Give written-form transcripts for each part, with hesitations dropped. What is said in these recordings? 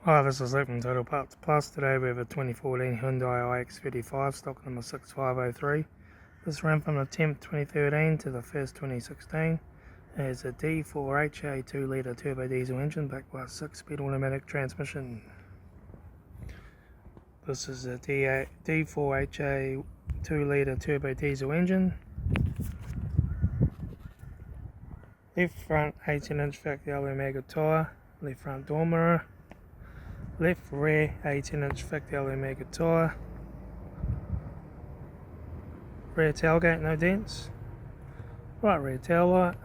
Hi, this is Luke from Total Parts Plus. Today we have a 2014 Hyundai ix35 stock number 6503. This ran from the 10th 2013 to the 1st 2016. It has a D4HA 2-litre turbo diesel engine backed by a 6-speed automatic transmission. This is a D4HA 2-litre turbo diesel engine. Left front 18-inch factory alloy maggot tyre, left front door mirror. Left rear 18-inch factory alloy maggot tyre. Rear tailgate no dents. Right rear tail light.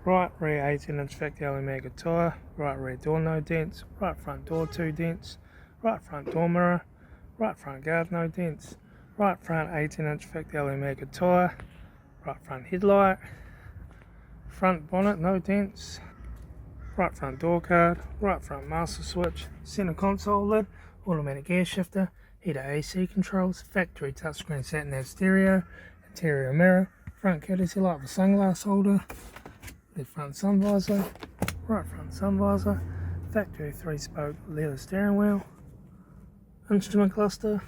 Right rear 18-inch factory alloy maggot tyre. Right rear door no dents. Right front door 2 dents. Right front door mirror. Right front guard no dents. Right front 18-inch factory alloy maggot tyre. Right front headlight. Front bonnet no dents. Right front door card, right front master switch, centre console lid, automatic air shifter, heater AC controls, factory touchscreen sat-nav stereo, interior mirror, front courtesy light with sunglass holder, left front sun visor, right front sun visor, factory 3-spoke leather steering wheel, instrument cluster,